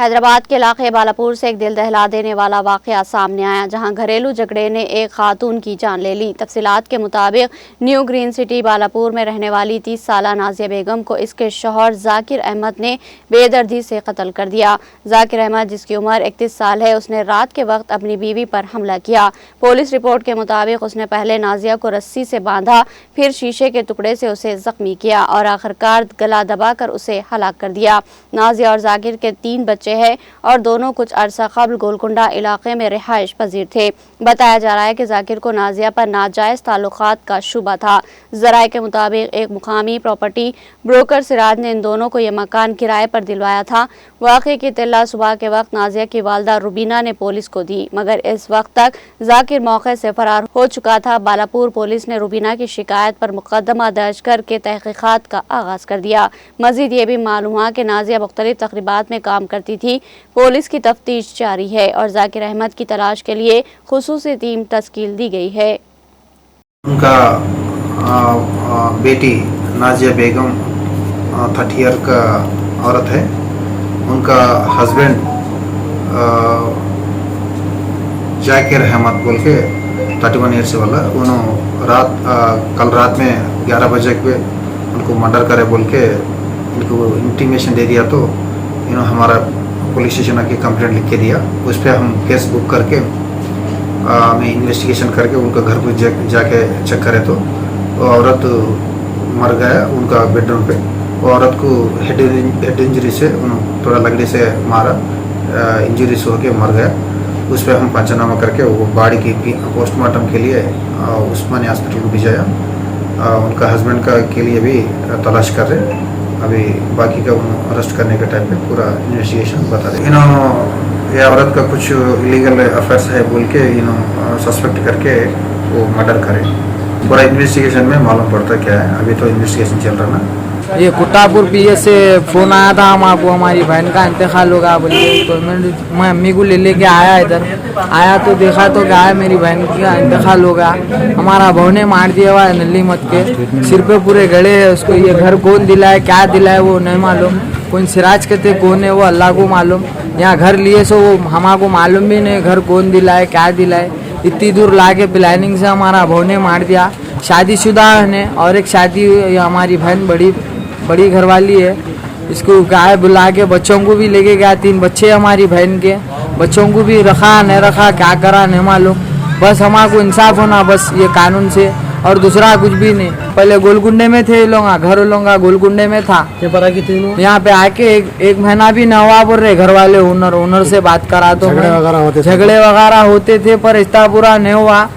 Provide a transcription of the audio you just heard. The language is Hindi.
हैदराबाद के इलाके बालापुर से एक दिल दहला देने वाला वाकया सामने आया, जहां घरेलू झगड़े ने एक खातून की जान ले ली। तफसीलात के मुताबिक न्यू ग्रीन सिटी बालापुर में रहने वाली 30 साला नाजिया बेगम को इसके शौहर जाकिर अहमद ने बेदर्दी से कत्ल कर दिया। जाकिर अहमद, जिसकी उम्र 31 साल है, उसने रात के वक्त अपनी बीवी पर हमला किया। पुलिस रिपोर्ट के मुताबिक उसने पहले नाजिया को रस्सी से बांधा, फिर शीशे के टुकड़े से उसे जख्मी किया और आखिरकार गला दबाकर उसे हलाक कर दिया। नाजिया और जाकिर के 3 बच्चे हैं और दोनों कुछ अरसा कबल गोलकुंडा इलाके में रिहाइश पजीर थे। बताया जा रहा है कि जाकिर को नाजिया पर नाजायज ताल्लुकात का शुबा था। जराये के मुताबिक एक मुकामी प्रॉपर्टी ब्रोकर सिराज ने इन दोनों को यह मकान किराए पर दिलवाया था। वाक़े की इत्तला सुबह के वक्त नाजिया की वालदा रुबीना ने पुलिस को दी, मगर इस वक्त तक जाकिर मौके से फरार हो चुका था। बालापुर पुलिस ने रुबीना की शिकायत पर मुकदमा दर्ज करके तहकीकात का आगाज कर दिया। मजीद ये भी मालूम हुआ कि नाजिया मुख्तलिफ तकरीबात में काम करती थी। पुलिस की तफ्तीश जारी है और जाकिर अहमद की तलाश के लिए खुसूसी टीम तश्कील दी गई है। उनका बेटी नाजिया बेगम 30 ईयर का औरत है। उनका हस्बैंड जाकिर अहमद बोल के 31 ईयर से वाला, उन्होंने कल रात में 11 बजे के उनको मर्डर करे बोल के इनको इंटीमेशन दे दिया। तो हमारा पुलिस स्टेशन आके कंप्लेंट लिख के दिया। उस पर हम केस बुक करके हमें इन्वेस्टिगेशन करके उनका घर को जाके चेक करे तो वो औरत मर गया उनका बेडरूम पे। वो औरत को हेड इंजरी से उन्होंने थोड़ा लकड़ी से मारा, इंजरी से होके मर गया। उस पर हम पंचनामा करके वो बॉडी की पोस्टमार्टम के लिए उस्मानिया हॉस्पिटल को भिजाया। उनका हस्बैंड का के लिए भी तलाश कर रहे। अभी बाकी का अरेस्ट करने के टाइम पे पूरा इन्वेस्टिगेशन बता रहे। ये औरत का कुछ इलीगल अफेयर्स है बोल के सस्पेक्ट करके वो मर्डर करे। पूरा इन्वेस्टिगेशन में मालूम पड़ता क्या है। अभी तो इन्वेस्टिगेशन चल रहा ना। ये कुट्टापुर पीएस से फ़ोन आया था हमको, हमारी बहन का इंतकाल होगा बोले। तो मैं अम्मी को लेके आया, इधर आया तो देखा तो क्या है, मेरी बहन का इंतकाल होगा। हमारा बहू ने मार दिया हुआ है नली मत के, सिर पे पूरे गड़े है। उसको ये घर कौन दिलाए क्या दिलाए वो नहीं मालूम। कौन सिराज कहते कौन है वो अल्लाह को मालूम। यहाँ घर लिए सो वो हमारे मालूम भी नहीं घर कौन दिलाए क्या दिलाए। इतनी दूर ला के प्लानिंग से हमारा बहू ने मार दिया। शादीशुदा है और एक शादी हमारी बहन बड़ी घरवाली है। इसको गाय बुला के बच्चों को भी लेके गया। 3 बच्चे हमारी बहन के, बच्चों को भी रखा नहीं रखा क्या करा नहीं मालूम। बस हमारे को इंसाफ होना बस ये कानून से, और दूसरा कुछ भी नहीं। पहले गोलकुंडे में थे लोग, घर लोग गोलकुंडे में था। यहाँ पे आके एक महीना भी न हुआ बोल रहे घर वाले। ओनर से बात करा तो झगड़े वगैरह होते थे पर इतना पूरा नहीं हुआ।